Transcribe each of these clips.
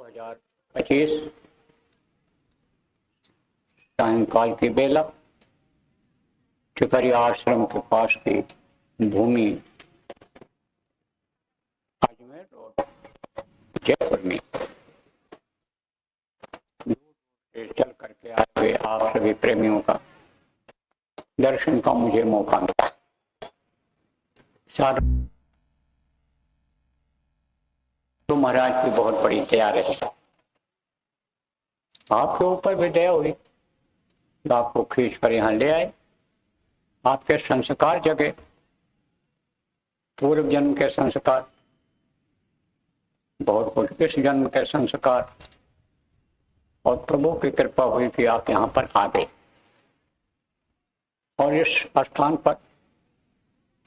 2025 सायंकाल की बेला टिकरिया आश्रम के पास की भूमि अजमेर रोड जयपुर में चल करके आए हुए आप सभी प्रेमियों का दर्शन का मुझे मौका मिला। तो महाराज की बहुत बड़ी दया रही, आपके ऊपर भी दया हुई, आपको खींच कर यहाँ ले आए। आपके संस्कार जगे, पूर्व जन्म के संस्कार, बहुत कुछ इस जन्म के संस्कार, और प्रभु की कृपा हुई कि आप यहाँ पर आ गए। और इस स्थान पर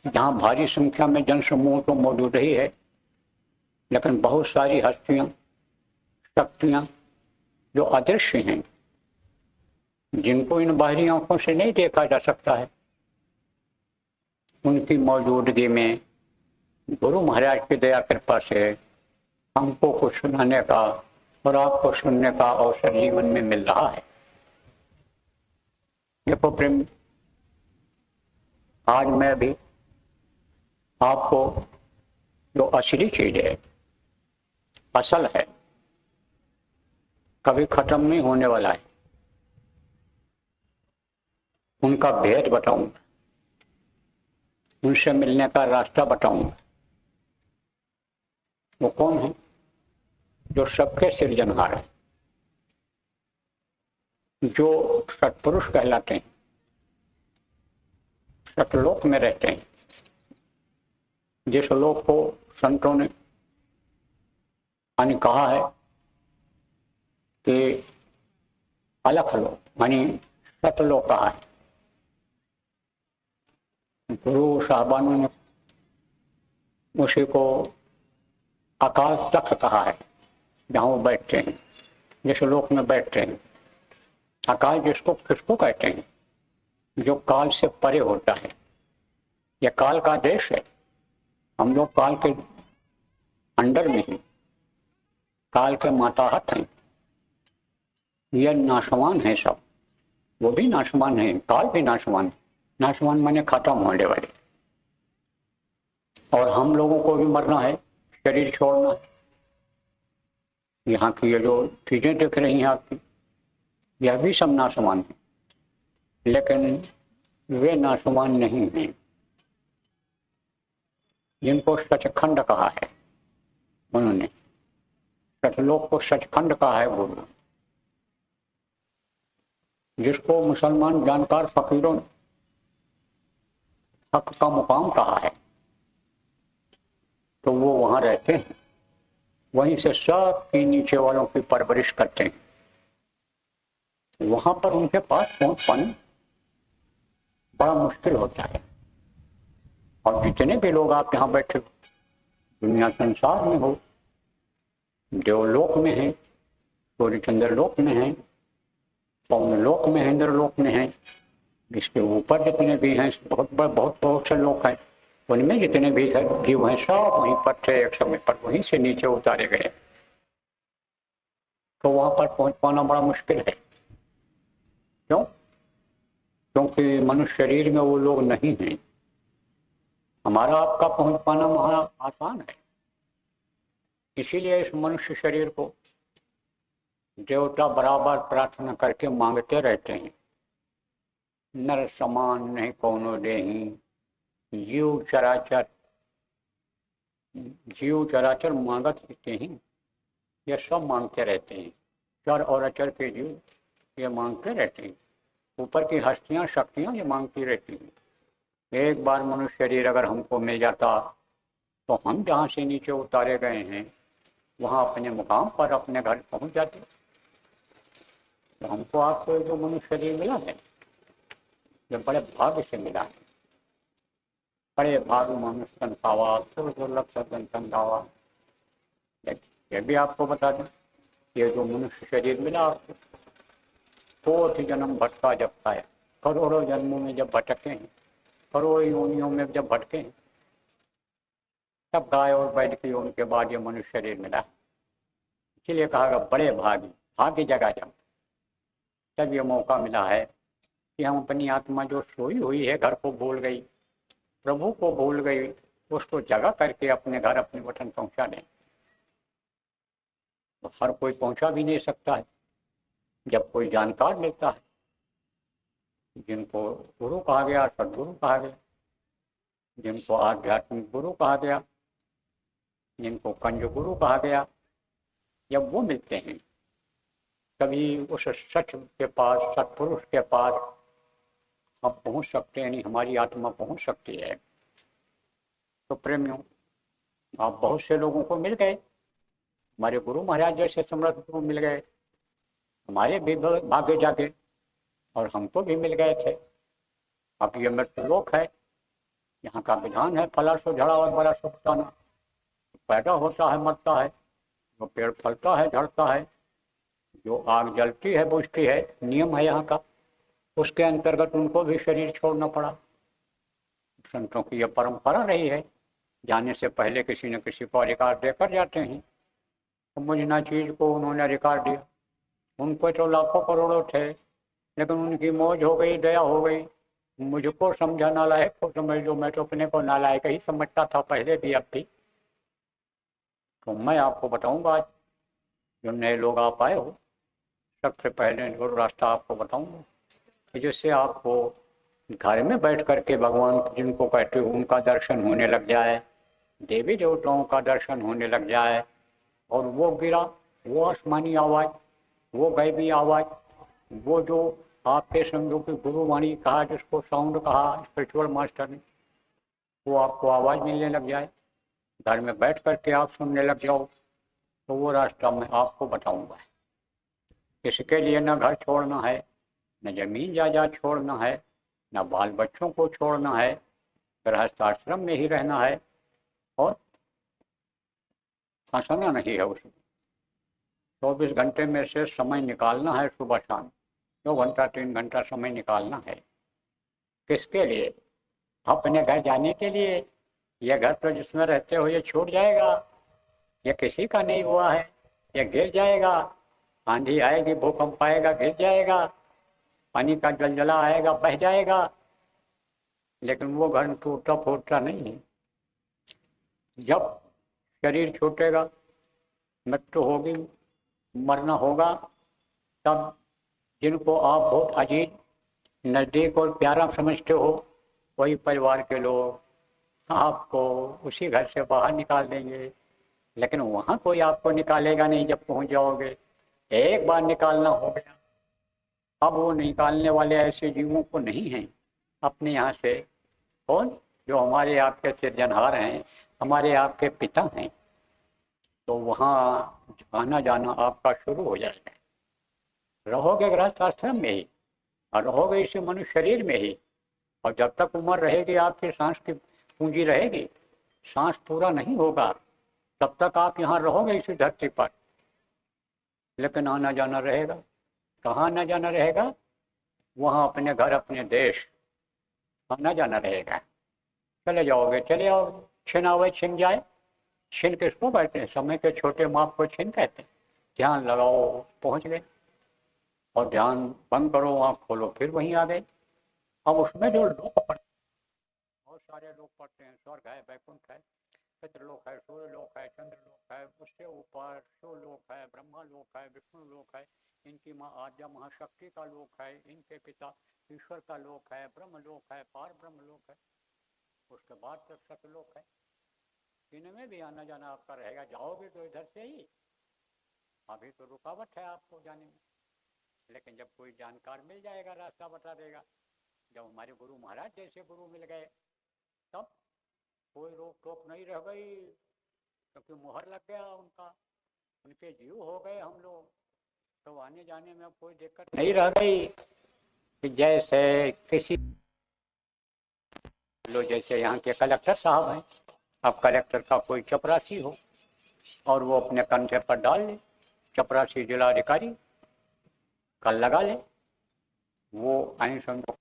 जहाँ भारी संख्या में जन समूह तो मौजूद ही है, लेकिन बहुत सारी हस्तियां, शक्तियां जो अदृश्य हैं, जिनको इन बाहरी आंखों से नहीं देखा जा सकता है, उनकी मौजूदगी में गुरु महाराज की दया कृपा से हमको कुछ सुनाने का और आपको सुनने का अवसर जीवन में मिल रहा है। देखो प्रेम, आज मैं भी आपको जो असली चीज है, असल है, कभी खत्म नहीं होने वाला है, उनका भेद बताऊंगा, उनसे मिलने का रास्ता बताऊंगा। वो कौन है? जो सबके सृजनहार है, जो सत्पुरुष कहलाते हैं, सतलोक में रहते हैं, जिस लोक को संतों ने यानी कहा है कि अलख लोक, यानी सतलोक कहा है। गुरु साहबानों ने उसी को आकाश तख्त कहा है, जहाँ वो बैठते हैं, जिस लोक में बैठते हैं। आकाश जिसको किसको कहते हैं? जो काल से परे होता है। यह काल का देश है, हम लोग काल के अंडर में हैं, काल के माताहत हैं। यह नाशवान है सब, वो भी नाशवान है, काल भी नाशवान है। नाशवान माने खत्म होने वाले। और हम लोगों को भी मरना है, शरीर छोड़ना है। यहाँ की ये जो चीजें दिख रही हैं आपकी, यह भी सब नाशवान है, लेकिन वे नाशवान नहीं हैं जिनको सचखंड कहा है। उन्होंने सतलोक को सचखंड कहा है गुरु, जिसको मुसलमान जानकार फकीरों ने हक का मुकाम कहा है। तो वो वहां रहते हैं, वहीं से सब के नीचे वालों की परवरिश करते हैं। वहां पर उनके पास पहुंच पाना बड़ा मुश्किल होता है। और जितने भी लोग आप यहाँ बैठे हो, दुनिया संसार में हो, देवलोक में है, सूर्यचंद्र लोक में है, पवन लोक में है, इंद्रलोक में है, इसके ऊपर जितने भी हैं, बहुत से लोग हैं, उनमें जितने भी जीव हैं, सब वहीं पर थे एक समय पर, वहीं से नीचे उतारे गए। तो वहां पर पहुंच पाना बड़ा मुश्किल है। क्यों? क्योंकि मनुष्य शरीर में वो लोग नहीं हैं। हमारा आपका पहुंच पाना वहां आसान है। इसीलिए इस मनुष्य शरीर को देवता बराबर प्रार्थना करके मांगते रहते हैं। नर समान नहीं कौनो देही, जीव चराचर मांगत रहते हैं। ये सब मांगते रहते हैं, चर और अचर के जीव ये मांगते रहते हैं। ऊपर की हस्तियां, शक्तियां ये मांगती रहती हैं। एक बार मनुष्य शरीर अगर हमको मिल जाता, तो हम जहाँ से नीचे उतारे गए हैं, वहाँ अपने मुकाम पर, अपने घर पहुँच जाते। तो हमको आपको जो मनुष्य शरीर मिला है, ये बड़े भाग्य से मिला है। बड़े भाग्य मनुष्य तन पावा, दुर्लभ सदन तन गावा। ये भी आपको बता दें, ये जो मनुष्य शरीर मिला आपको, कोटि जन्म भटका जब खाया, करोड़ों जन्मों में जब भटके हैं, करोड़ों योनियों में जब भटके हैं, तब गाय और बैल की योनि के बाद ये मनुष्य शरीर मिला। इसलिए कहा गया बड़े भागी भाग्य जगा जब तब ये मौका मिला है कि हम अपनी आत्मा जो सोई हुई है घर को भूल गई, प्रभु को भूल गई, उसको जगा करके अपने घर अपने वतन पहुंचा दें। तो हर कोई पहुंचा भी नहीं सकता है। जब कोई जानकार लेता है, जिनको गुरु कहा गया, सदगुरु कहा गया, जिनको आध्यात्मिक गुरु कहा गया, जिनको कंज गुरु कहा गया, जब वो मिलते हैं तभी उस सच के पास, सत्पुरुष के पास हम पहुंच सकते हैं, नहीं हमारी आत्मा पहुंच सकती है। तो प्रेमियों, आप बहुत से लोगों को मिल गए, हमारे गुरु महाराज जैसे समर्थ गुरु मिल गए, हमारे भी भाग्य जागे और हमको भी मिल गए थे। अब ये मृत्युलोक है, यहाँ का विधान है फला सो झड़ा और बड़ा सो फटाना। पैदा होता है, मरता है, वो पेड़ फलता है, झड़ता है, जो आग जलती है बुझती है, नियम है यहाँ का। उसके अंतर्गत उनको भी शरीर छोड़ना पड़ा। संतों की यह परंपरा रही है, जाने से पहले किसी न किसी को अधिकार देकर जाते हैं। तो मुझना चीज को उन्होंने अधिकार दिया। उनको तो लाखों करोड़ों थे, लेकिन उनकी मौज हो गई, दया हो गई। मुझको समझा नालायक तो समझ लो, मैं तो अपने को नालायक ही समझता था पहले भी, अब भी। तो मैं आपको बताऊंगा आज, जो नए लोग आप आए हो, सबसे पहले जो रास्ता आपको बताऊंगा कि जिससे आपको घर में बैठ करके भगवान जिनको कहते हो उनका दर्शन होने लग जाए, देवी देवताओं का दर्शन होने लग जाए। और वो गिरा, वो आसमानी आवाज़, वो गैबी आवाज़, वो जो आपके समझो कि गुरुवाणी कहा, जिसको साउंड कहा स्पिरिचुअल मास्टर ने, वो आपको आवाज़ मिलने लग जाए, घर में बैठ करके आप सुनने लग जाओ, तो वो रास्ता मैं आपको बताऊंगा। इसके लिए न घर छोड़ना है, न जमीन जायदाद छोड़ना है, न बाल बच्चों को छोड़ना है, गृहस्थ आश्रम में ही रहना है और फंसना नहीं है उसमें। 24 घंटे में से समय निकालना है, सुबह शाम 2 घंटा 3 घंटा समय निकालना है। किसके लिए? अपने घर जाने के लिए। यह घर तो जिसमें रहते हो ये छूट जाएगा, ये किसी का नहीं हुआ है, ये गिर जाएगा। आंधी आएगी, भूकंप आएगा, गिर जाएगा, पानी का जलजला आएगा, बह जाएगा, लेकिन वो घर टूटता फूटता नहीं है। जब शरीर छूटेगा, मृत्यु होगी, मरना होगा, तब जिनको आप बहुत अजीज, नज़दीक और प्यारा समझते हो, वही परिवार के लोग आपको उसी घर से बाहर निकाल देंगे। लेकिन वहाँ कोई आपको निकालेगा नहीं जब पहुँच जाओगे। एक बार निकालना हो गया, अब वो निकालने वाले ऐसे जीवों को नहीं हैं अपने यहाँ से। कौन? जो हमारे आपके सिरजनहार हैं, हमारे आपके पिता हैं। तो वहाँ आना जाना आपका शुरू हो जाएगा। रहोगे गृहस्थ आश्रम में ही और रहोगे इस मनुष्य शरीर में ही, और जब तक उम्र रहेगी, आपकी सांस की पूंजी रहेगी, सांस पूरा नहीं होगा, तब तक आप यहाँ रहोगे इसी धरती पर। लेकिन आना जाना रहेगा। कहाँ आना जाना रहेगा? वहाँ अपने घर, अपने देश आना जाना रहेगा। चले जाओगे, चले आओगे। छिन आवे छिन जाए। छिन किसको कहते हैं? समय के छोटे माप को छिन कहते हैं। ध्यान लगाओ, पहुँच गए, और ध्यान बंद करो, आँख खोलो, फिर वहीं आ गए। अब उसमें जो लोग पढ़ते, बहुत सारे लोग पढ़ते हैं, स्वर्ग है, वैकुंठ है, पितृलोक है, सूर्यलोक है, चंद्रलोक है, उससे ऊपर शिवलोक है, ब्रह्मा लोक है, विष्णु लोक है, इनकी माँ आद्या महाशक्ति का लोक है, इनके पिता ईश्वर का लोक है, ब्रह्म लोक है, पार ब्रह्म लोक है, उसके बाद तक सतलोक है। इनमें भी आना जाना आपका रहेगा। जाओगे तो इधर से ही, अभी तो रुकावट है आपको जाने में, लेकिन जब कोई जानकार मिल जाएगा, रास्ता बता देगा। जब हमारे गुरु महाराज जैसे गुरु मिल गए, तब कोई रोक टोक नहीं रह गई, क्योंकि मुहर लग गया उनका, उनके जीव हो गए हम लोग, तो आने जाने में कोई दिक्कत नहीं रह गई। कि जैसे किसी लो, जैसे यहाँ के कलेक्टर साहब हैं, अब कलेक्टर का कोई चपरासी हो और वो अपने कंधे पर डाल ले, चपरासी जिलाधिकारी कल लगा ले, वो आई समझो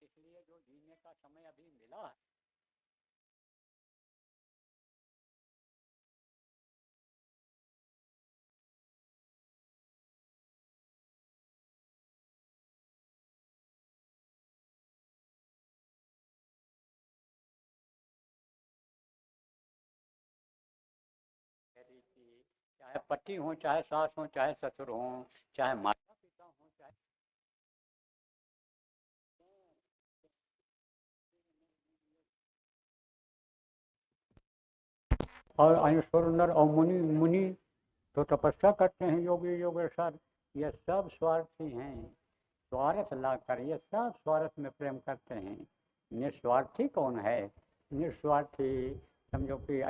इसलिए जो जीने का समय अभी मिला है, चाहे पति हो, चाहे सास हो, चाहे ससुर हो, चाहे माता पिता हो, चाहे और अनश्वर नर और मुनि मुनि तो तपस्या करते हैं, योगी योगेश्वर, ये सब स्वार्थी हैं। स्वार्थ लाकर ये सब स्वार्थ में प्रेम करते हैं। निस्वार्थी कौन है? निस्वार्थी समझो कि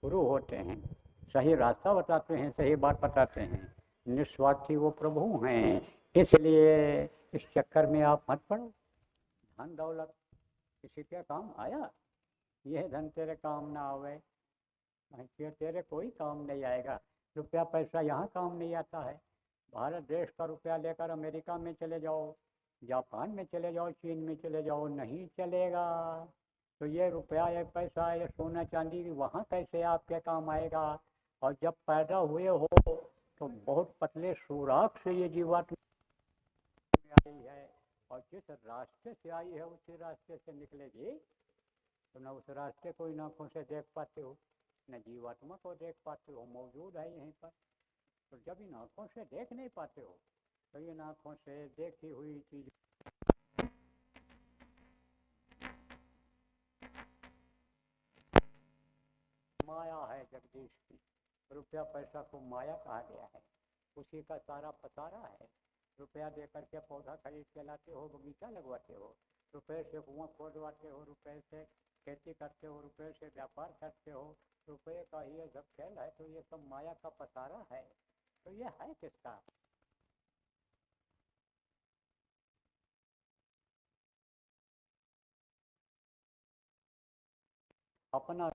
गुरु होते हैं, सही रास्ता बताते हैं, सही बात बताते हैं। निस्वार्थी वो प्रभु हैं। इसलिए इस चक्कर में आप मत पड़ो। धन दौलत किसी के काम आया? यह धन तेरे काम ना आवे, तेरे कोई काम नहीं आएगा। रुपया पैसा यहाँ काम नहीं आता है। भारत देश का रुपया लेकर अमेरिका में चले जाओ, जापान में चले जाओ, चीन में चले जाओ, नहीं चलेगा। तो ये रुपया, ये पैसा, ये सोना चांदी वहाँ कैसे आपके काम आएगा? और जब पैदा हुए हो तो बहुत पतले सुराख से ये जीवात्मा आई है, और जिस रास्ते से आई है उसी रास्ते से निकलेगी। तो न उस रास्ते को इन आँखों से देख पाते हो, न जीवात्मा को देख पाते हो, मौजूद है यहीं पर। तो जब इन आँखों से देख नहीं पाते हो तो इन आँखों से देखी हुई चीज माया है जगदीश की। रुपया पैसा को माया कहा गया है, उसी का सारा पसारा है। रुपया दे करके पौधा खरीद के लाते हो, बगीचा लगवाते हो, रुपये से कुआं खोदवाते हो, रुपये से खेती करते हो, रुपये से व्यापार करते हो, रुपये का ये सब खेल है। तो ये सब माया का पसारा है। तो ये है किसका? अपना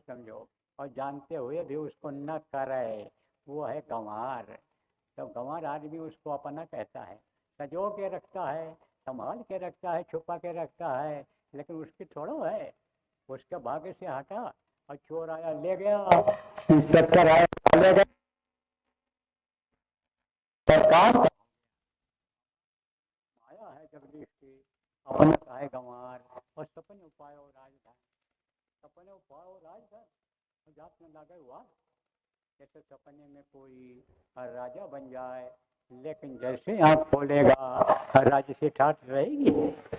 समझो, और जानते हुए भी उसको न करे, वो है गंवार। तो गंवार आदमी उसको अपना कहता है, सजो के रखता है, संभाल के रखता है, छुपा के रखता है, लेकिन उसकी थोड़ो है। उसके भाग्य से हटा और चोर आया ले गया, इंस्पेक्टर आया ले गया, सरकार माया है जगदीश की। अपना का है गंवार। और सपने उपाय और राजधन, सपने उपाय और राजधन जात में लागे हुआ। जैसे सपने में कोई राजा बन जाए, लेकिन जैसे आँख खोलेगा राज्य से ठाठ रहेगी।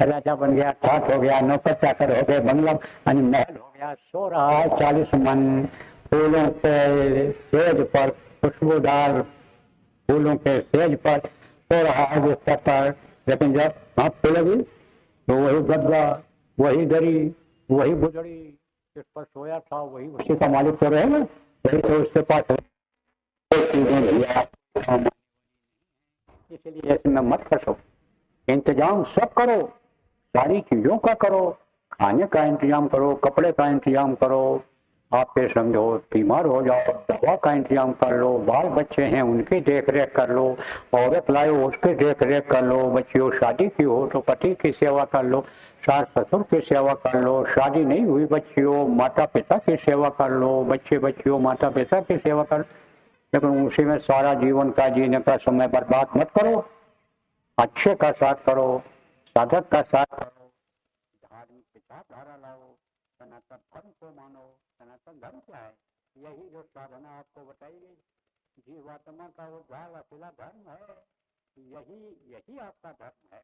राजा बन गया, ठाठ हो गया, नौकर चाकर हो गए, बंगला महल हो गया, सो रहा है 40 मन फूलों के सेज पर, खुशबूदार फूलों के सेज पर सो रहा है बिस्तर पर। लेकिन जब आँख खोलेगी तो वही गद्दा, वही दरी, वही बुजड़ी जिस पर सोया था वही उसी का मालिक तो रहेगा। वही तो उसके पास है। इसलिए इसमें मत फंसो। इंतजाम सब करो, सारी चीजों का करो, खाने का इंतजाम करो, कपड़े का इंतजाम करो। आप फिर समझो बीमार हो जाओ, दवा का इंतजाम कर लो, बाल बच्चे हैं उनकी देख रेख कर लो, औरत लाए उसकी देख रेख कर लो, बच्चियों शादी की हो तो पति की सेवा कर लो, सास ससुर की सेवा कर लो, शादी नहीं हुई बच्चियों माता पिता की सेवा कर लो, बच्चे बच्चियों माता पिता की सेवा कर। लेकिन उसी में सारा जीवन का जीने का समय बर्बाद मत करो। अच्छे का साथ करो, साधक का साथ करो, धार्मिक विचारधारा लाओ, सनातन धर्म को मानो। सनातन धर्म क्या है? यही जो साधना आपको बताई गई, जीवात्मा का उद्धार अकेला धर्म है। यही यही आपका धर्म है।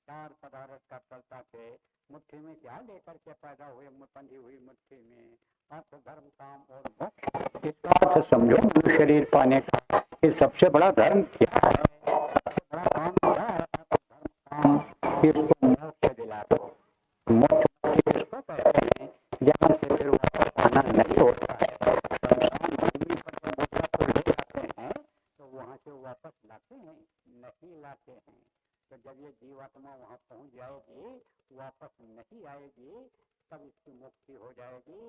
चार पदार्थ का चलता थे, मुट्ठी में क्या लेकर के पैदा हुए, बंधी हुई मुट्ठी में अर्थ धर्म काम और मोक्ष। इसका अर्थ समझो मनुष्य शरीर पाने का। ये सबसे बड़ा धर्म क्या है? सबसे बड़ा काम क्या है? धर्म काम इसको मोक्ष दिला दो। मोक्ष किसको कहते हैं? जहाँ से फिर वापस आना नहीं होता है। शमशान भूमि पर जब मुद्रा को ले जाते हैं तो वहाँ से वापस लाते हैं? नहीं लाते हैं। तो जब ये जीवात्मा वहाँ पहुँच जाएगी, वापस नहीं आएगी, तब इसकी मुक्ति हो जाएगी।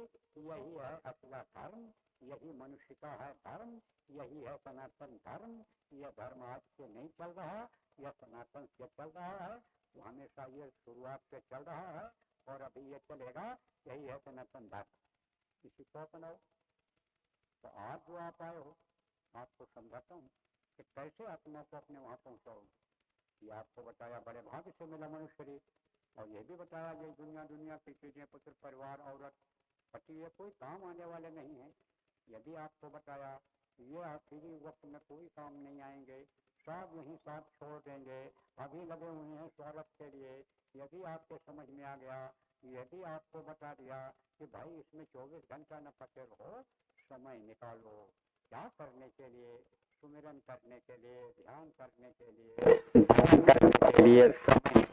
यही है असला धर्म, यही मनुष्य का है धर्म, यही है सनातन धर्म। यह धर्म आज से नहीं चल रहा, यह सनातन से चल रहा है, तो हमेशा ये शुरुआत से चल रहा है और अभी ये चलेगा। यही है सनातन धर्म। इसी को अपनाओ। तो आज जो आप आए हो, आपको समझाता हूँ कि कैसे आत्मा को अपने वहाँ पहुँचाओ। ये आपको बताया, बड़े भाग्य से मिला मनुष्य शरीर। और ये भी बताया ये दुनिया की चीजें, पुत्र, परिवार, औरत, पति, ये कोई काम आने वाले नहीं है। यदि आपको बताया ये आखिरी वक्त में कोई काम नहीं आएंगे, सब यहीं साथ छोड़ देंगे, अभी लगे हुए हैं स्वागत के लिए। यदि आपके समझ में आ गया, यदि आपको बता दिया कि भाई इसमें 24 घंटा न फंसे रहो, समय निकालो। क्या करने के लिए? सुमिरन करने के लिए, ध्यान करने के लिए, करने के लिए समय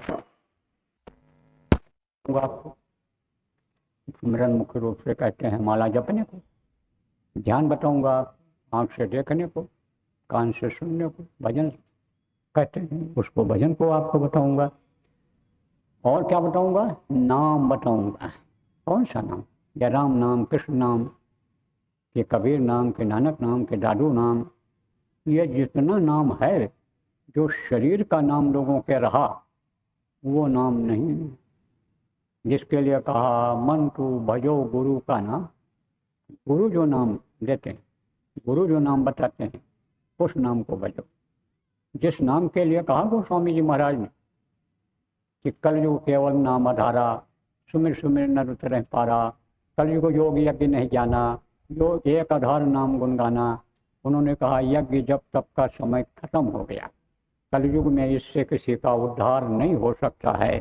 आपको। सुमिरन मुख्य रूप से कहते हैं माला जपने को, ध्यान बताऊंगा आंख से देखने को, कान से सुनने को, भजन कहते हैं उसको, भजन को आपको बताऊंगा। और क्या बताऊंगा? नाम बताऊंगा। कौन सा नाम? या राम नाम, कृष्ण नाम, के कबीर नाम, के नानक नाम, के दादू नाम, ये जितना नाम है, जो शरीर का नाम लोगों के रहा वो नाम नहीं। जिसके लिए कहा मन तू भजो गुरु का नाम, गुरु जो नाम देते हैं, गुरु जो नाम बताते हैं, उस नाम को भजो। जिस नाम के लिए कहा गोस्वामी जी महाराज ने कि कलयुग केवल नाम आधारा, सुमिर सुमिर नर उतरह पारा, कलयुग योग यज्ञ नहीं जाना, जो एक आधार नाम गुण गाना। उन्होंने कहा यज्ञ जब तब का समय खत्म हो गया, कलयुग में इससे किसी का उद्धार नहीं हो सकता है।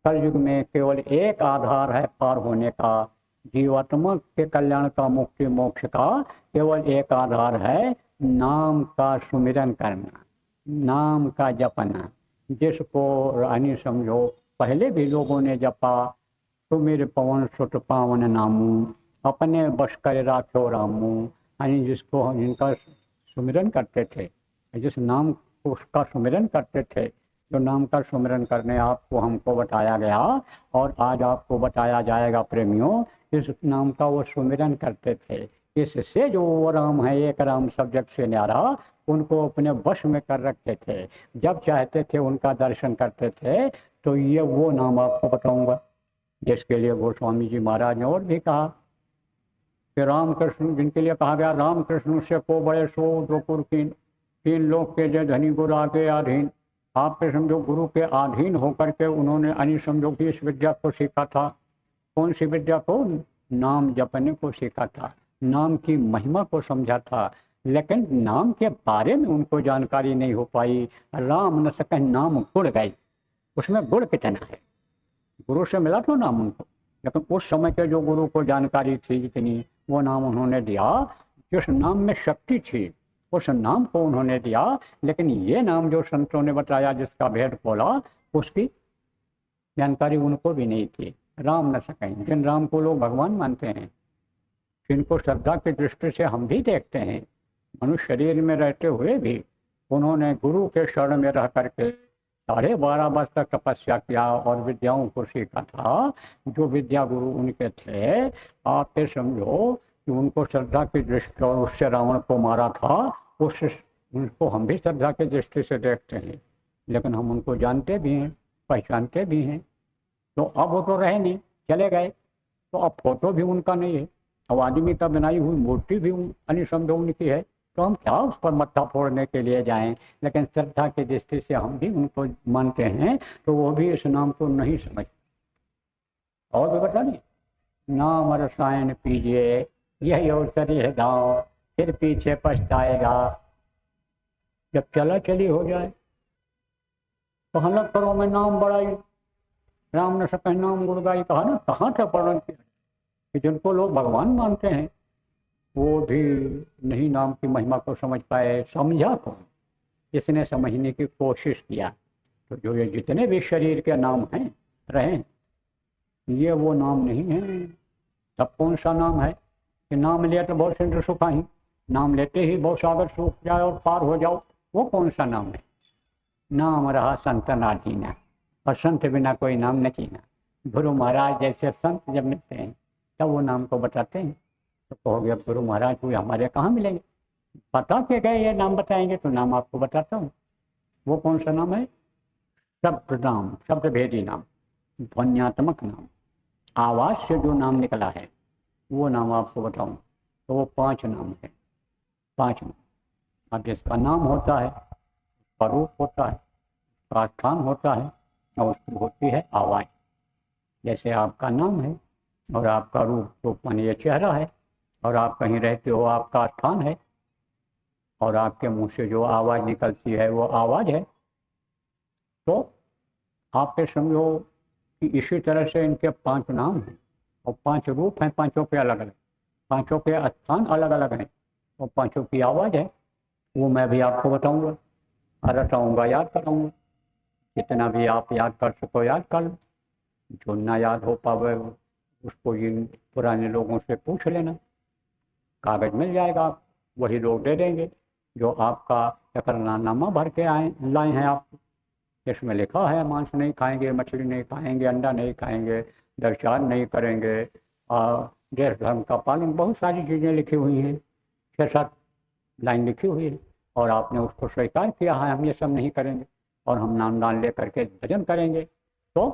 कलयुग में केवल एक आधार है पार होने का, जीवात्मा के कल्याण का, मुक्ति मोक्ष का केवल एक आधार है, नाम का सुमिरन करना, नाम का जपना। जिसको रानी समझो, पहले भी लोगों ने जपा, सुमिर पवन सुत पावन नामू, अपने बस कर राखो रामू। यानी जिसको, जिनका सुमिरन करते थे, जिस नाम उसका सुमिरन करते थे, जो नाम का सुमिरन करने आपको हमको बताया गया और आज आपको बताया जाएगा प्रेमियों, इस नाम का वो सुमिरन करते थे। इससे जो वो राम है, एक राम सब जग से न्यारा, उनको अपने वश में कर रखते थे। जब चाहते थे उनका दर्शन करते थे। तो ये वो नाम आपको बताऊंगा जिसके लिए गोस्वामी जी महाराज ने और भी कहा कि राम कृष्ण, जिनके लिए कहा गया राम कृष्ण से को बड़े सो जो कुरकीन, तीन लोग के जय धनी गुरु आगे अधीन। आपके समझो गुरु के अधीन होकर के उन्होंने अनि समझो की इस विद्या को सीखा था। कौन सी विद्या को? नाम जपने को सीखा था, नाम की महिमा को समझा था, लेकिन नाम के बारे में उनको जानकारी नहीं हो पाई। राम न सके नाम गुड़ गए, उसमें गुड़ कितना है? गुरु से मिला तो नाम उनको, लेकिन उस समय के जो गुरु को जानकारी थी जितनी, वो नाम उन्होंने दिया। जिस नाम में शक्ति थी उस नाम को उन्होंने दिया। लेकिन ये नाम जो संतों ने बताया, जिसका भेद खोला, उसकी जानकारी उनको भी नहीं थी। राम न सकें, जिन राम को लोग भगवान मानते हैं, जिनको श्रद्धा की दृष्टि से हम भी देखते हैं, मनुष्य शरीर में रहते हुए भी उन्होंने गुरु के शरण में रह करके 12.5 वर्ष तक तपस्या किया और विद्याओं को सीखा था। जो विद्या गुरु उनके थे, आप ये समझो कि उनको श्रद्धा की दृष्टि, और उससे रावण को मारा था, उससे उनको हम भी श्रद्धा की दृष्टि से देखते हैं, लेकिन हम उनको जानते भी हैं, पहचानते भी हैं। तो अब वो तो रहे नहीं, चले गए, तो अब फोटो भी उनका नहीं है, अब आदमी का बनाई हुई मूर्ति भी यानी समझो उनकी है, तो हम क्या उस पर मत्था फोड़ने के लिए जाएं। लेकिन श्रद्धा की दृष्टि से हम भी उनको मानते हैं, तो वो भी इस नाम को नहीं समझ। और भी बता नहीं, नाम रसायन पीजिए, यही अवसर है दांव, फिर पीछे पछताएगा। जब चला चली हो जाए तो हलक करो मैं नाम बढ़ाई, राम ने सके नाम गुड़गाई। कहा ना, कहाँ से पढ़न कि जिनको लोग भगवान मानते हैं वो भी नहीं नाम की महिमा को समझ पाए। समझा कौन? जिसने समझने की कोशिश किया। तो जो ये जितने भी शरीर के नाम हैं रहे, ये वो नाम नहीं है। तब कौन सा नाम है कि नाम लिया तो बहुत सिंधु सुखाही, नाम लेते ही बहुत सागर सूख जाए और पार हो जाओ? वो कौन सा नाम है? नाम रहा संतन आधीना, और संत बिना कोई नाम न चीना। गुरु महाराज जैसे संत जब मिलते हैं तब वो नाम को बताते हैं। तो कहोगे अब गुरु महाराज कोई हमारे कहाँ मिलेंगे, बता के गए ये नाम बताएंगे तो नाम आपको बताता हूँ। वो कौन सा नाम है? शब्द नाम, शब्द भेदी नाम, ध्वन्यात्मक नाम, आवाज से जो नाम निकला है वो नाम आपको बताऊं। तो वो 5 नाम है, 5 नाम। अब जिसका नाम होता है उसका रूप होता है, उसका स्थान होता है और उसकी होती है आवाज। जैसे आपका नाम है और आपका रूप माने ये चेहरा है, और आप कहीं रहते हो आपका स्थान है, और आपके मुंह से जो आवाज निकलती है वो आवाज है। तो आप पे समझो कि इसी तरह से इनके 5 नाम हैं और 5 रूप हैं, पांचों के अलग अलग, पांचों के स्थान अलग अलग हैं और पांचों की आवाज है। वो मैं भी आपको बताऊंगा, रटाऊंगा, याद कराऊंगा। जितना भी आप याद कर सको याद कर लो, जो ना याद हो पावे उसको इन पुराने लोगों से पूछ लेना, कागज मिल जाएगा, आप वही लोग दे देंगे जो आपका एकरारनामा भर के लाए हैं। आप इसमें लिखा है मांस नहीं खाएंगे, मछली नहीं खाएंगे, अंडा नहीं खाएंगे, व्यभिचार नहीं करेंगे, और देश धर्म का पालन, बहुत सारी चीज़ें लिखी हुई हैं, 6-7 लाइन लिखी हुई है। और आपने उसको स्वीकार किया है हम ये सब नहीं करेंगे और हम नाम दान ले करके भजन करेंगे। तो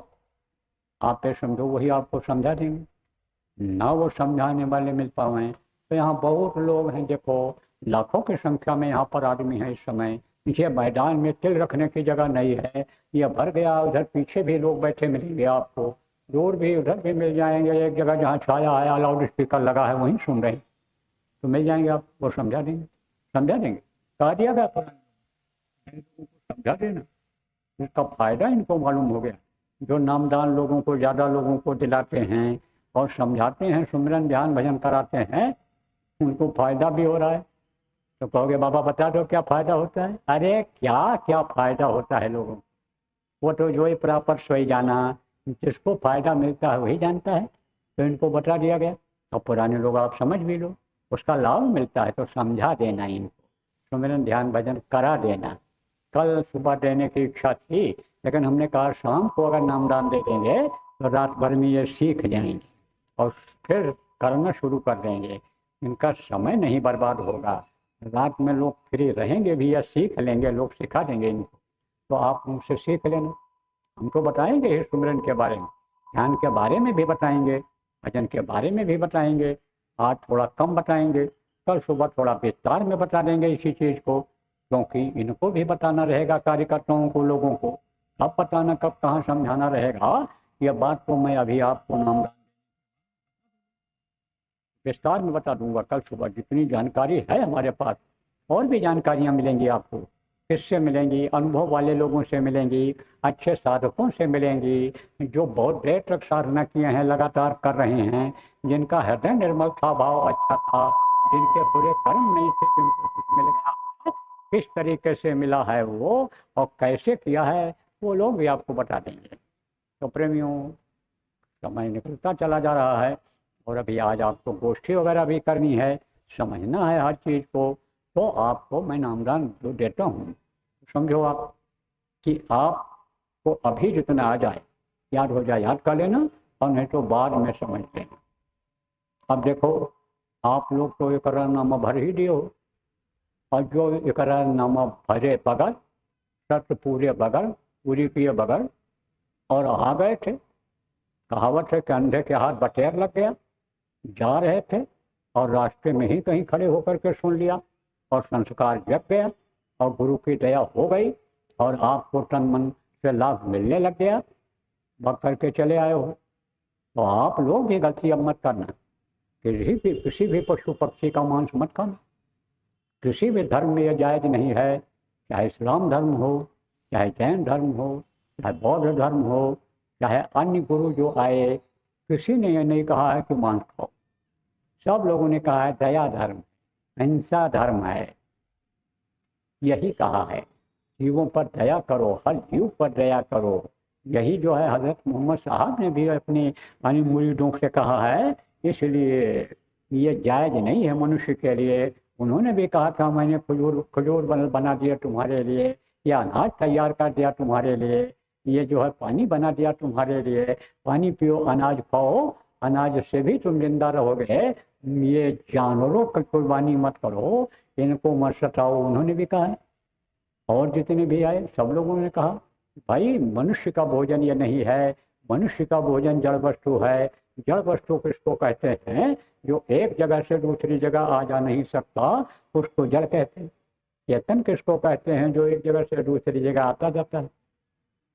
आप ये समझो वही आपको समझा देंगे। ना वो समझाने वाले मिल पाए तो यहाँ बहुत लोग हैं, देखो लाखों की संख्या में यहाँ पर आदमी है इस समय। ये मैदान में तिल रखने की जगह नहीं है, ये भर गया। उधर पीछे भी लोग बैठे मिलेंगे आपको, दूर भी उधर भी मिल जाएंगे। एक जगह जहाँ छाया है, लाउड स्पीकर लगा है, वहीं सुन रहे हैं तो मिल जाएंगे, आप वो समझा देंगे, समझा देंगे। कहा दिया गया समझा देना, इसका फायदा इनको मालूम हो गया। जो नामदान लोगों को, ज़्यादा लोगों को दिलाते हैं और समझाते हैं, सुमिरन ध्यान भजन कराते हैं, उनको फायदा भी हो रहा है। तो कहोगे बाबा बता दो क्या फायदा होता है? अरे क्या क्या फायदा होता है लोगों को, वो तो जो ही प्रॉपर सोई जाना, जिसको फायदा मिलता है वही जानता है। तो इनको बता दिया गया और पुराने लोग आप समझ भी लो, उसका लाभ मिलता है तो समझा देना इनको, सुमिरन ध्यान भजन करा देना। कल सुबह देने की इच्छा थी लेकिन हमने कहा शाम को अगर नामदान दे देंगे तो रात भर में ये सीख जाएंगे और फिर करना शुरू कर देंगे। इनका समय नहीं बर्बाद होगा, रात में लोग फ्री रहेंगे भी या सीख लेंगे, लोग सिखा देंगे इनको। तो आप उनसे सीख लेना। हमको बताएंगे इस सुमिरन के बारे में, ध्यान के बारे में भी बताएंगे, भजन के बारे में भी बताएंगे। आज थोड़ा कम बताएंगे, कल सुबह थोड़ा विस्तार में बता देंगे इसी चीज़ को, क्योंकि इनको भी बताना रहेगा कार्यकर्ताओं को, लोगों को। अब बताना कब कहाँ समझाना रहेगा, यह बात तो मैं अभी आपको नाम विस्तार में बता दूंगा कल सुबह। जितनी जानकारी है हमारे पास, और भी जानकारियाँ मिलेंगी आपको। किससे मिलेंगी? अनुभव वाले लोगों से मिलेंगी, अच्छे साधकों से मिलेंगी, जो बहुत देर तक साधना किए हैं, लगातार कर रहे हैं, जिनका हृदय निर्मल था, भाव अच्छा था, जिनके बुरे कर्म नहीं थे, जिनको कुछ मिल गया, किस तरीके से मिला है वो और कैसे किया है, वो लोग भी आपको बता देंगे। तो प्रेमियों, समय निकलता चला जा रहा है और अभी आज आपको गोष्ठी वगैरह भी करनी है, समझना है हर चीज़ को। तो आपको मैं नामदान जो देता हूँ, समझो आप कि आपको अभी जितना आ जाए, याद हो जाए याद कर लेना, और नहीं तो बाद में समझ लेना। अब देखो आप लोग तो एकरारनामा भर ही दिए हो, और जो एकरारनामा भरे बगैर, शर्त पूरे बगैर, पूरी किए बगैर और आ गए थे, कहावत है कि अंधे के हाथ बटेर लग गया, जा रहे थे और रास्ते में ही कहीं खड़े होकर के सुन लिया और संस्कार जग गया और गुरु की दया हो गई और आपको तन मन से लाभ मिलने लग गया, भग करके चले आए हो। तो आप लोग भी गलती अब मत करना, किसी भी पशु पक्षी का मांस मत खाना। किसी भी धर्म में यह जायज नहीं है, चाहे इस्लाम धर्म हो, चाहे जैन धर्म हो, चाहे बौद्ध धर्म हो, चाहे अन्य गुरु जो आए, किसी ने यह नहीं कहा है कि मांस खाओ। सब लोगों ने कहा है दया धर्म, अहिंसा धर्म है, यही कहा है। जीवों पर दया करो, हर जीव पर दया करो। यही जो है हजरत मोहम्मद साहब ने भी अपनी मुरीदों से कहा है, इसलिए ये जायज नहीं है मनुष्य के लिए। उन्होंने भी कहा था मैंने खजूर बना दिया तुम्हारे लिए, या अनाज तैयार कर दिया तुम्हारे लिए, ये जो है पानी बना दिया तुम्हारे लिए, पानी पियो, अनाज खाओ, अनाज से भी तुम जिंदा रहोगे, ये जानवरों की कुर्बानी मत करो, इनको मत सताओ, उन्होंने भी कहा है। और जितने भी आए सब लोगों ने कहा भाई मनुष्य का भोजन ये नहीं है, मनुष्य का भोजन जड़ वस्तु है। जड़ वस्तु किसको कहते हैं? जो एक जगह से दूसरी जगह आ जा नहीं सकता, उसको जड़ कहते हैं। चेतन किसको कहते हैं? जो एक जगह से दूसरी जगह आता जाता है।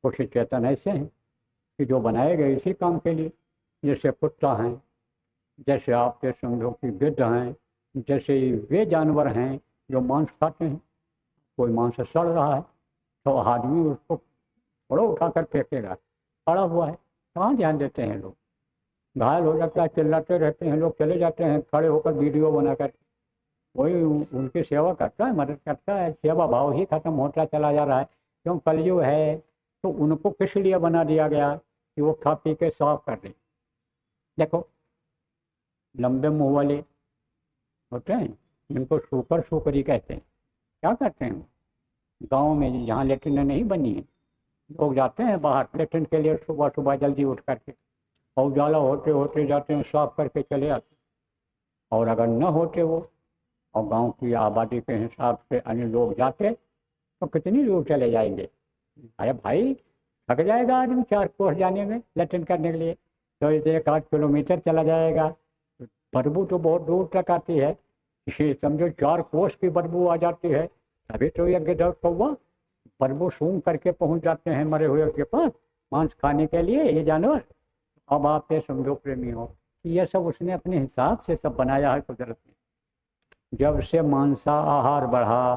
कुछ चेतन ऐसे हैं कि जो बनाए गए इसी काम के लिए, जैसे कुत्ता हैं, जैसे आपके समझो कि गिद्ध हैं, जैसे वे जानवर हैं जो मांस खाते हैं। कोई मांस सड़ रहा है तो आदमी उसको थोड़ा उठाकर फेंकेगा, पड़ा हुआ है, कहाँ ध्यान देते हैं लोग? घायल हो जाता है, चिल्लाते रहते हैं लोग, चले जाते हैं खड़े होकर वीडियो बनाकर। कोई उनकी सेवा करता है, मदद करता है? सेवा भाव ही खत्म होता चला जा रहा है। क्यों? कलयुग है। तो उनको किस लिए बना दिया गया कि वो खा पी के साफ कर दे? देखो लंबे मुंह वाले होते हैं, जिनको सूकर सूकरी कहते हैं, क्या करते हैं? गांव में जहाँ लेटरिन नहीं बनी है, लोग जाते हैं बाहर लेटरिन के लिए सुबह सुबह जल्दी उठ करके, और उजाला होते होते जाते हैं, साफ करके चले आते हैं। और अगर न होते वो, और गांव की आबादी के हिसाब से अन्य लोग जाते, तो कितनी दूर चले जाएंगे? अरे भाई थक जाएगा आदमी 4 कोस जाने में लेटरिन करने के लिए, तो 1-8 किलोमीटर चला जाएगा। बदबू तो बहुत दूर तक आती है, इसे समझो 4 कोस की बदबू आ जाती है। अभी तो ये गिद्ध कौवा बदबू सूंघ करके पहुंच जाते हैं मरे हुए के पास मांस खाने के लिए, ये जानवर। अब आप ये समझो प्रेमी हो कि ये सब उसने अपने हिसाब से सब बनाया है कुदरत ने। जब से मांसाहार बढ़ा,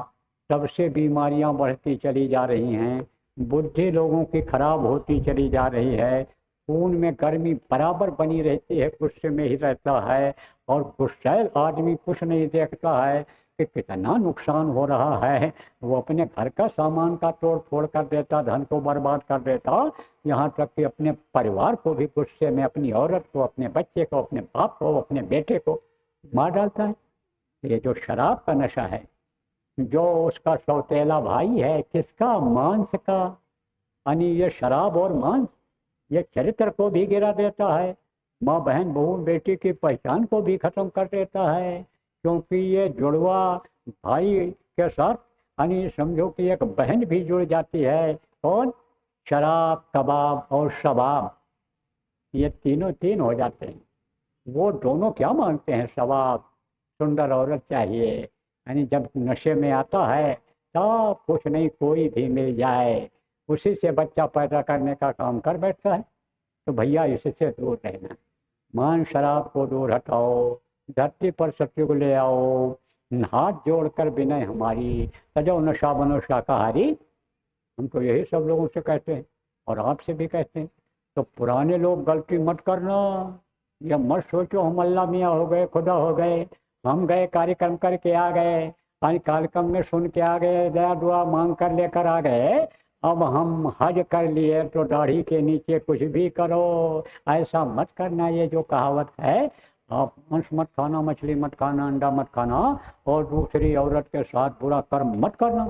तब से बीमारियां बढ़ती चली जा रही हैं, बुद्धि लोगों की खराब होती चली जा रही है, खून में गर्मी बराबर बनी रहती है, गुस्से में ही रहता है, और गुस्सैल आदमी कुछ नहीं देखता है कि कितना नुकसान हो रहा है। वो अपने घर का सामान का तोड़ फोड़ कर देता, धन को बर्बाद कर देता, यहाँ तक कि अपने परिवार को भी गुस्से में, अपनी औरत को, अपने बच्चे को, अपने बाप को, अपने बेटे को मार डालता है। ये जो शराब का नशा है, जो उसका सौतेला भाई है, किसका? मांस का। यानी ये शराब और मांस, ये चरित्र को भी गिरा देता है, माँ बहन बहू बेटी की पहचान को भी खत्म कर देता है। क्योंकि ये जुड़वा भाई के साथ यानी समझो कि एक बहन भी जुड़ जाती है। कौन? शराब, कबाब और शबाब, ये तीनों तीन हो जाते हैं। वो दोनों क्या मांगते हैं? शबाब, सुंदर औरत चाहिए। यानी जब नशे में आता है तो कुछ नहीं, कोई भी मिल जाए, उसी से बच्चा पैदा करने का काम कर बैठता है। तो भैया इससे दूर रहना, मान शराब को दूर हटाओ, धरती पर सत्युग ले आओ, हाथ जोड़कर विनय हमारी, सजो नशा बनो शाकाहारी। हम तो यही सब लोगों से कहते हैं और आपसे भी कहते हैं। तो पुराने लोग गलती मत करना, या मत सोचो हम अल्लाह मियाँ हो गए, खुदा हो गए, हम गए कार्यक्रम करके आ गए, कार्यक्रम में सुन के आ गए, दया दुआ मांग कर लेकर आ गए, अब हम हज कर लिए तो दाढ़ी के नीचे कुछ भी करो। ऐसा मत करना। ये जो कहावत है, आप मांस मत खाना, मछली मत खाना, अंडा मत खाना, और दूसरी औरत के साथ बुरा कर्म मत करना,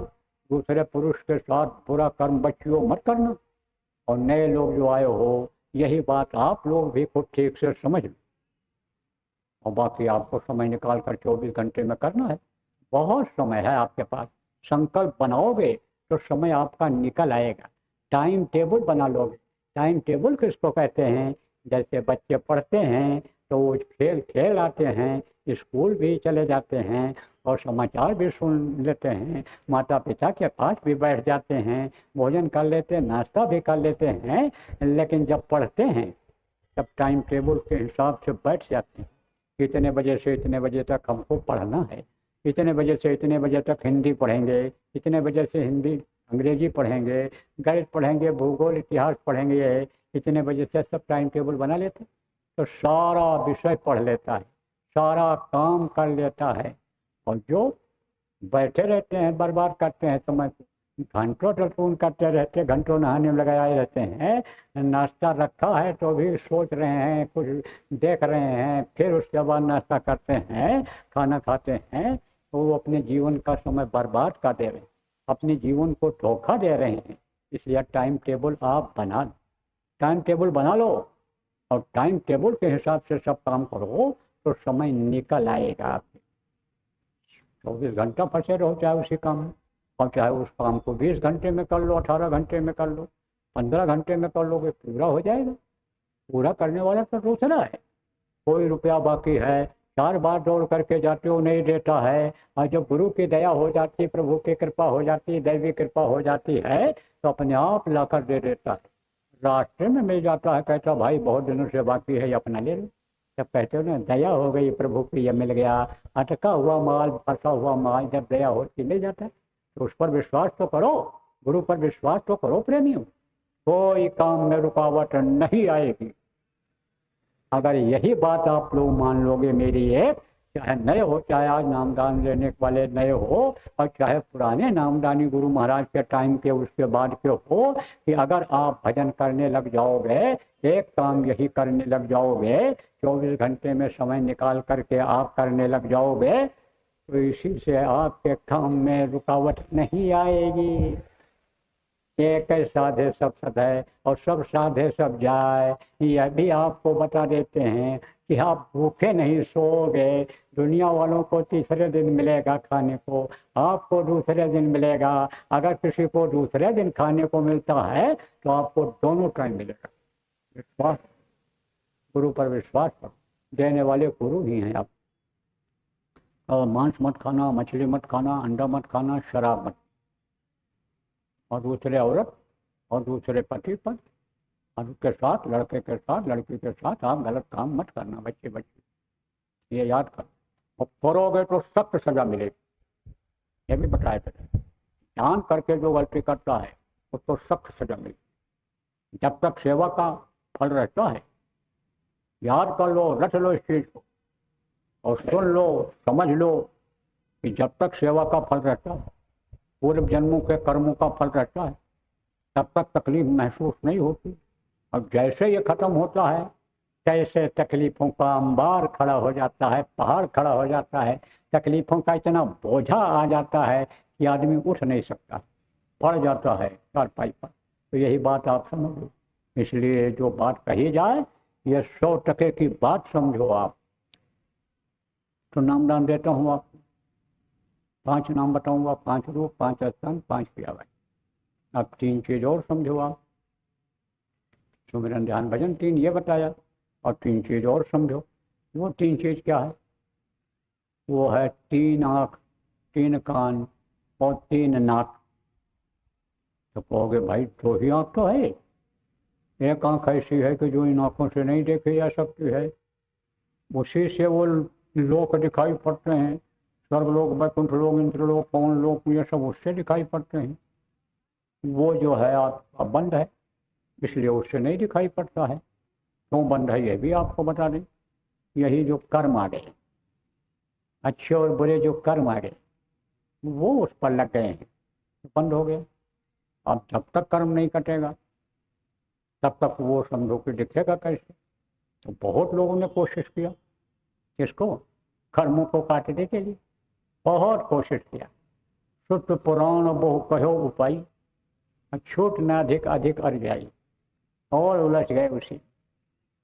दूसरे पुरुष के साथ बुरा कर्म बच्चियों मत करना। और नए लोग जो आए हो, यही बात आप लोग भी खुद ठीक से समझ लो। और बाकी आपको समय निकाल कर 24 घंटे में करना है, बहुत समय है आपके पास। संकल्प बनाओगे तो समय आपका निकल आएगा। टाइम टेबल बना लोगे। टाइम टेबल किसको कहते हैं? जैसे बच्चे पढ़ते हैं तो वो खेल खेल आते हैं, स्कूल भी चले जाते हैं, और समाचार भी सुन लेते हैं, माता पिता के पास भी बैठ जाते हैं, भोजन कर लेते हैं, नाश्ता भी कर लेते हैं, लेकिन जब पढ़ते हैं तब टाइम टेबल के हिसाब से बैठ जाते हैं। इतने बजे से इतने बजे तक हमको पढ़ना है, इतने बजे से इतने बजे तक हिंदी पढ़ेंगे, इतने बजे से हिंदी अंग्रेजी पढ़ेंगे, गणित पढ़ेंगे, भूगोल इतिहास पढ़ेंगे, इतने बजे से सब टाइम टेबल बना लेते। तो सारा विषय पढ़ लेता है, सारा काम कर लेता है। और जो बैठे रहते हैं, बर्बाद करते हैं समय को, घंटों टेलीफोन करते रहते, घंटों नहाने में लगाए रहते हैं, नाश्ता रखा है तो भी सोच रहे हैं, कुछ देख रहे हैं, फिर उसके बाद नाश्ता करते हैं, खाना खाते हैं, तो वो अपने जीवन का समय बर्बाद कर दे रहे हैं, अपने जीवन को धोखा दे रहे हैं। इसलिए टाइम टेबल आप टाइम टेबल बना लो और टाइम टेबल के हिसाब से सब काम करो तो समय निकल आएगा आपके। 24 घंटा फंसे रहो चाहे उसी काम में, और चाहे उस काम को 20 घंटे में कर लो, 18 घंटे में कर लो, 15 घंटे में कर लोगे, पूरा हो जाएगा। पूरा करने वाला तो दूसरा है। कोई रुपया बाकी है, 4 बार दौड़ करके जाते हो नहीं देता है, और जब गुरु की दया हो जाती, प्रभु की कृपा हो जाती, दैवी कृपा हो जाती है तो अपने आप लाकर दे देता है। रास्ते में मिल जाता है, कहता भाई बहुत दिनों से बाकी है, अपना ले लो। जब कहते हो ना दया हो गई प्रभु की, ये मिल गया, अटका हुआ माल, फंसा हुआ माल जब दया होती मिल जाता है, तो उस पर विश्वास तो करो, गुरु पर विश्वास तो करो प्रेमियों। कोई काम में रुकावट नहीं आएगी। अगर यही बात आप लोग मान लोगे मेरी, एक चाहे नए हो, चाहे आज नामदान लेने वाले नए हो, और चाहे पुराने नामदानी गुरु महाराज के टाइम के उसके बाद के हो, कि अगर आप भजन करने लग जाओगे, एक काम यही करने लग जाओगे, 24 घंटे में समय निकाल करके आप करने लग जाओगे, तो इसी से आपके काम में रुकावट नहीं आएगी। एक साधे सब सधे और सब साधे सब जाए, यह भी आपको बता देते हैं कि आप भूखे नहीं सोओगे। दुनिया वालों को तीसरे दिन मिलेगा खाने को, आपको दूसरे दिन मिलेगा। अगर किसी को दूसरे दिन खाने को मिलता है तो आपको दोनों टाइम मिलेगा। विश्वास, गुरु पर विश्वास करो, देने वाले गुरु ही हैं आप। और मांस मत खाना, मछली मत खाना, अंडा मत खाना, शराब मत, और दूसरे औरत और दूसरे पति पर और उसके साथ, लड़के के साथ, लड़की के साथ आप गलत काम मत करना। बच्चे ये याद कर, और करोगे तो सख्त सजा मिलेगी। ये भी बताया था, जान करके जो गलती करता है उसको सख्त सजा मिलेगी। जब तक सेवा का फल रहता है, याद कर लो, रट लो इस चीज को, और सुन लो, समझ लो कि जब तक सेवा का फल रहता है, पूर्व जन्मों के कर्मों का फल रहता है, तब तक तकलीफ महसूस नहीं होती। और जैसे ये खत्म होता है, तैसे तकलीफों का अंबार खड़ा हो जाता है, पहाड़ खड़ा हो जाता है। तकलीफों का इतना बोझा आ जाता है कि आदमी उठ नहीं सकता, पड़ जाता है चारपाई पर। तो यही बात आप समझ लो। इसलिए जो बात कही जाए, ये 100% की बात समझो आप। तो नामदान देता हूँ आपको, 5 नाम बताऊंगा, 5 रूप, 5 स्थान, 5 क्रियावाई। अब 3 चीज और समझो आप। सुमिरन ध्यान भजन 3 ये बताया, और 3 चीज और समझो। वो 3 चीज क्या है? वो है 3 आँख, 3 कान और 3 नाक। तो कहोगे भाई 2 ही आँख तो है, एक आँख ऐसी है कि जो इन आँखों से नहीं देखी जा सकती है, उसी से वो लोक दिखाई पड़ते हैं, स्वर्गलोक, वैकुंठ लोक, इंद्रलोक, पवन लोक, ये सब उससे दिखाई पड़ते हैं। वो जो है आपका बंद है, इसलिए उससे नहीं दिखाई पड़ता है। क्यों बंद है ये भी आपको बता दें। यही जो कर्म आ गए, अच्छे और बुरे जो कर्म आ गए, वो उस पर लग गए हैं, बंद हो गए। अब जब तक कर्म नहीं कटेगा तब तक वो समझो कि दिखेगा कैसे। तो बहुत लोगों ने कोशिश किया इसको, कर्मों को काटने के लिए बहुत कोशिश किया। शुद्ध पुराण बहु कहो उपाय, छूट न अधिक अधिक अर जाई, और उलझ गए उसी।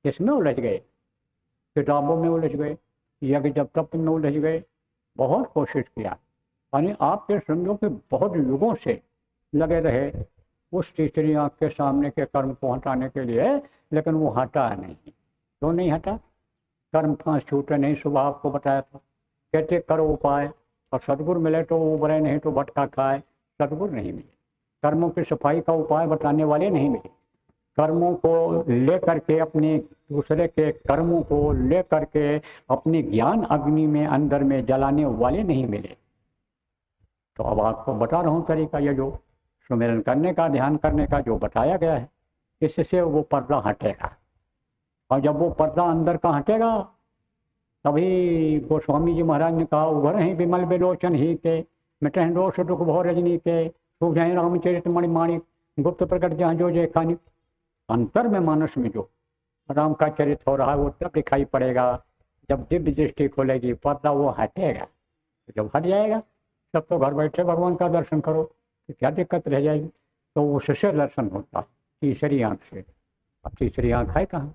किसमें उलझ गए? किताबों में उलझ गए, यज्ञ जब तप में उलझ गए। बहुत कोशिश किया, यानी आपके समझो कि बहुत युगों से लगे रहे उस तीसरी आँख के सामने के कर्म को हटाने के लिए, लेकिन वो हटा नहीं। क्यों नहीं हटा? कर्म फांस छूटे नहीं, सुबह आपको बताया था। कहते करो उपाय, और सदगुरु मिले तो उबरे, नहीं तो भटका खाए। सदगुरु नहीं मिले, कर्मों की सफाई का उपाय बताने वाले नहीं मिले, कर्मों को लेकर के, अपने दूसरे के कर्मों को लेकर के अपनी ज्ञान अग्नि में अंदर में जलाने वाले नहीं मिले। तो अब आपको बता रहा हूँ तरीका, ये जो सुमिरन करने का, ध्यान करने का जो बताया गया है, इससे वो पर्दा हटेगा। और जब वो पर्दा अंदर का हटेगा, तभी गोस्वामी जी महाराज ने कहा, उभर ही विमल विलोचन ही के, मिटह दोष दुख भो रजनी के, सूझे रामचरित मणिमाणिक, गुप्त प्रकट जहाँ जो जय खानी। अंतर में मानस में जो राम का चरित हो रहा है वो तब दिखाई पड़ेगा जब दिव्य दृष्टि खोलेगी, पर्दा वो हटेगा। तो जब हट जाएगा तब तो घर बैठे भगवान का दर्शन करो, तो क्या दिक्कत रह जाएगी। तो उससे दर्शन होता है तीसरी आंख से। अब तीसरी आंख है कहाँ?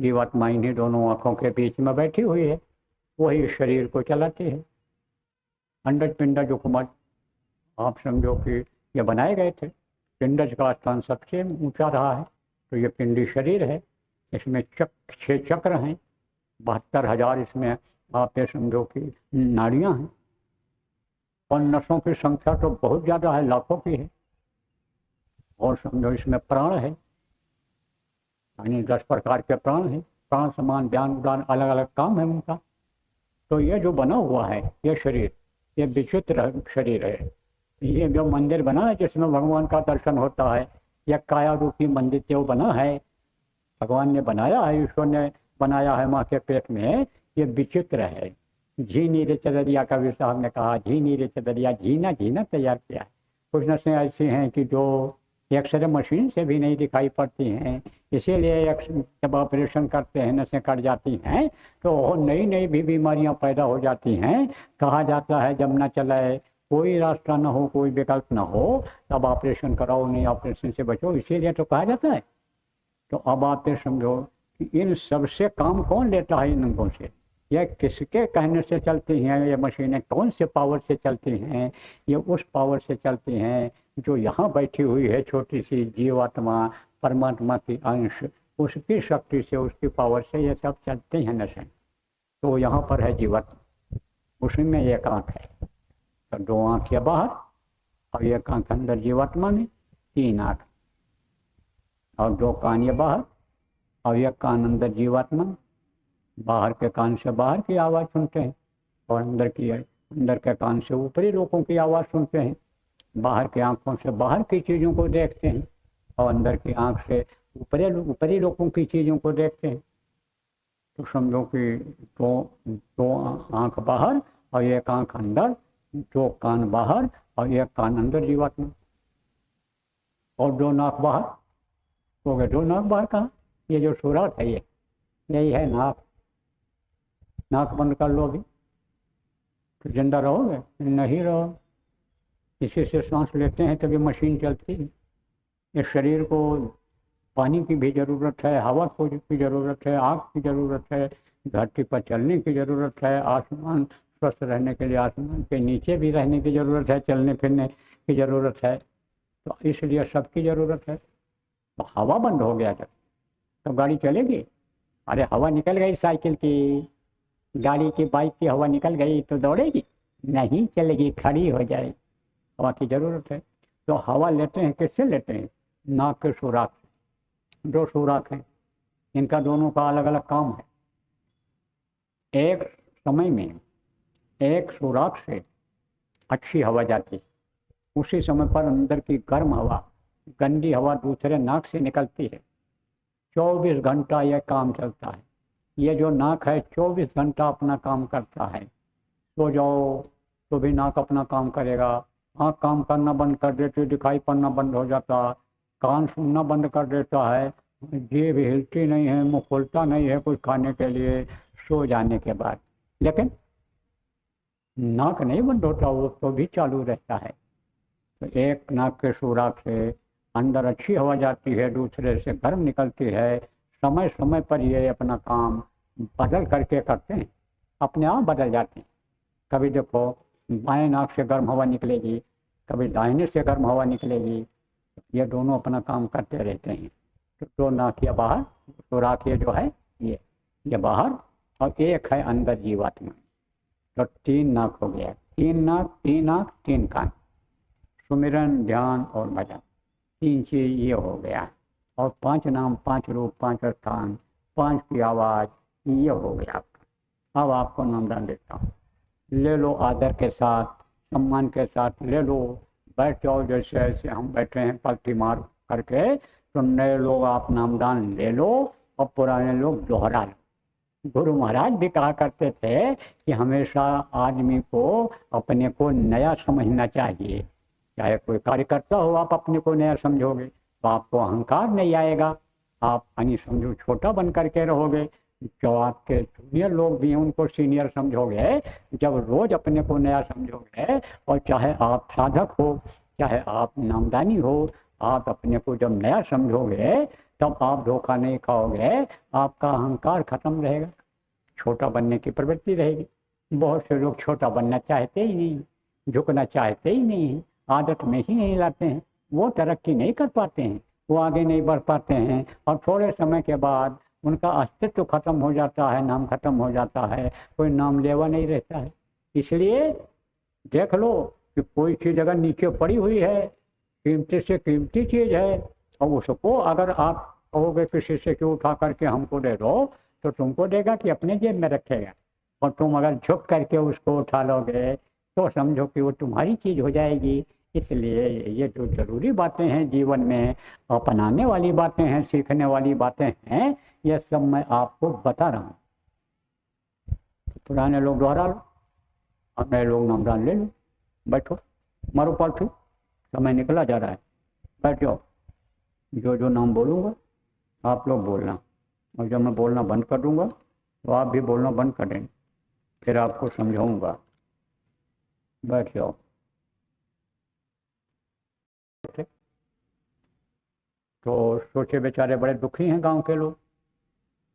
जीवात्मा इन्हीं दोनों आंखों के बीच में बैठी हुई है, वही शरीर को चलाती है। अंडज पिंडज उपमज, आप समझो कि ये बनाए गए थे। पिंडज का स्थान सबसे ऊंचा रहा है, तो ये पिंडी शरीर है। इसमें 6 चक्र हैं, 72,000 इसमें आप ये समझो कि नाड़ियाँ हैं, और नसों की संख्या तो बहुत ज़्यादा है, लाखों की है। और समझो इसमें प्राण है, यानी 10 प्रकार के प्राण हैं। प्राण समान ज्ञान उदान अलग अलग काम है उनका। तो ये जो बना हुआ है ये शरीर, ये विचित्र शरीर है। ये जो मंदिर बना है जिसमें भगवान का दर्शन होता है, यह काया रूपी मंदिर जो बना है, भगवान ने बनाया है, ईश्वर ने बनाया है माँ के पेट में, ये विचित्र है। झी नीरे चदरिया, कबीर साहब ने कहा झी नीरे चदरिया, झीना झीना तैयार किया है। कुछ नसें ऐसी हैं कि जो एक्सरे मशीन से भी नहीं दिखाई पड़ती हैं, इसीलिए जब ऑपरेशन करते हैं नसें कट जाती हैं तो नई नई भी बीमारियां पैदा हो जाती हैं। कहा जाता है जब न चले, कोई रास्ता ना हो, कोई विकल्प ना हो, तब ऑपरेशन कराओ, नहीं ऑपरेशन से बचो, इसीलिए तो कहा जाता है। तो अब आप ये समझो कि इन सबसे काम कौन लेता है इन अंगों से? यह किसके कहने से चलती हैं? ये मशीनें कौन से पावर से चलती हैं? ये उस पावर से चलती हैं जो यहाँ बैठी हुई है, छोटी सी जीवात्मा, परमात्मा की अंश, उसकी शक्ति से, उसकी पावर से ये सब चलते हैं नशे। तो यहाँ पर है जीवात्मा, उसी में एक आँख है, तो 2 आँख या बाहर और एक आँख अंदर जीवात्मा में, 3 आँख, और 2 कान या बाहर और एक कान अंदर जीवात्मा। बाहर के कान से बाहर की आवाज़ सुनते हैं, और अंदर के कान से ऊपरी लोगों की आवाज़ सुनते हैं। बाहर की आंखों से बाहर की चीज़ों को देखते हैं, और अंदर की आंख से ऊपरी लोगों की चीज़ों को देखते हैं। तो समझो कि 2 आंख बाहर और एक आंख अंदर, 2 कान बाहर और एक कान अंदर जीवात्मा, और 2 नाक बाहर हो गए। 2 नाक बाहर कहाँ? ये जो सुराख है यही है नाक। नाक बंद कर लोगे तो जिंदा रहोगे? नहीं रहो। इसी से सांस लेते हैं तभी मशीन चलती है। इस शरीर को पानी की भी ज़रूरत है, हवा की ज़रूरत है, आग की ज़रूरत है, धरती पर चलने की ज़रूरत है, आसमान स्वस्थ रहने के लिए आसमान के नीचे भी रहने की ज़रूरत है, चलने फिरने की ज़रूरत है। तो इसलिए सबकी ज़रूरत है। तो हवा बंद हो गया तो गाड़ी चलेगी? अरे हवा निकल गई, साइकिल की, गाड़ी की, बाइक की हवा निकल गई तो दौड़ेगी? नहीं चलेगी, खड़ी हो जाएगी। हवा की ज़रूरत है। तो हवा लेते हैं किससे लेते हैं? नाक के सुराख से। 2 सुराख हैं, इनका दोनों का अलग अलग काम है। एक समय में एक सुराख से अच्छी हवा जाती है, उसी समय पर अंदर की गर्म हवा, गंदी हवा दूसरे नाक से निकलती है। 24 घंटा यह काम चलता है। ये जो नाक है 24 घंटा अपना काम करता है। सो जाओ तो भी नाक अपना काम करेगा, आँख काम करना बंद कर देती, दिखाई पड़ना बंद हो जाता, कान सुनना बंद कर देता है, जीभ हिलती नहीं है, मुँह खुलता नहीं है कुछ खाने के लिए सो जाने के बाद। लेकिन नाक नहीं बंद होता, वो तो भी चालू रहता है। तो एक नाक के सुराख से अंदर अच्छी हवा जाती है, दूसरे से गर्म निकलती है। समय समय पर ये अपना काम बदल करके करते हैं, अपने आप बदल जाते हैं। कभी देखो बाएं नाक से गर्म हवा निकलेगी, कभी दाहिने से गर्म हवा निकलेगी। ये दोनों अपना काम करते रहते हैं। तो 2 नाक या बाहर, सुराख ये जो है ये बाहर, और एक है अंदर जीवात्मा। तो 3 नाक हो गया, 3 नाक, 3 आँख, 3 कान। सुमिरन, ध्यान और भजन, 3 चीज ये हो गया। और 5 नाम, 5 रूप, 5 स्थान, 5 की आवाज़, ये हो गया आपका। अब आपको नामदान देता हूँ, ले लो आदर के साथ, सम्मान के साथ ले लो। बैठ जाओ जैसे ऐसे हम बैठे हैं पलटी मार करके। तो नए लोग आप नामदान ले लो और पुराने लोग दोहरा लो। गुरु महाराज भी कहा करते थे कि हमेशा आदमी को अपने को नया समझना चाहिए। चाहे कोई कार्यकर्ता हो, आप अपने को नया समझोगे तो आपको अहंकार नहीं आएगा, आप यानी समझो छोटा बन करके रहोगे। जो आपके जूनियर लोग भी हैं उनको सीनियर समझोगे जब रोज अपने को नया समझोगे। और चाहे आप साधक हो, चाहे आप नामदानी हो, आप अपने को जब नया समझोगे तब आप धोखा नहीं खाओगे, आपका अहंकार खत्म रहेगा, छोटा बनने की प्रवृत्ति रहेगी। बहुत से लोग छोटा बनना चाहते ही नहीं, झुकना चाहते ही नहीं, आदत में ही नहीं लाते हैं, वो तरक्की नहीं कर पाते हैं, वो आगे नहीं बढ़ पाते हैं, और थोड़े समय के बाद उनका अस्तित्व खत्म हो जाता है, नाम खत्म हो जाता है, कोई नाम लेवा नहीं रहता है। इसलिए देख लो कि कोई चीज़ अगर नीचे पड़ी हुई है, कीमती से कीमती चीज़ है, और उसको अगर आप कहोगे किसी से कि उठा करके हमको दे दो, तो तुमको देगा कि अपने जेब में रखेगा। और तुम अगर झुक करके उसको उठा लोगे तो समझो कि वो तुम्हारी चीज़ हो जाएगी। इसलिए ये जो जरूरी बातें हैं जीवन में, अपनाने वाली बातें हैं, सीखने वाली बातें हैं, ये सब मैं आपको बता रहा हूँ। पुराने लोग दोहरा लो, अब नए लोग नामदान ले लो। बैठो, मारो पालथू, समय निकला जा रहा है, बैठ जाओ। जो जो नाम बोलूँगा आप लोग बोलना, और जब मैं बोलना बंद कर दूँगा तो आप भी बोलना बंद कर देंगे, फिर आपको समझाऊँगा। बैठ जाओ। तो सोचे बेचारे बड़े दुखी हैं गांव के लोग,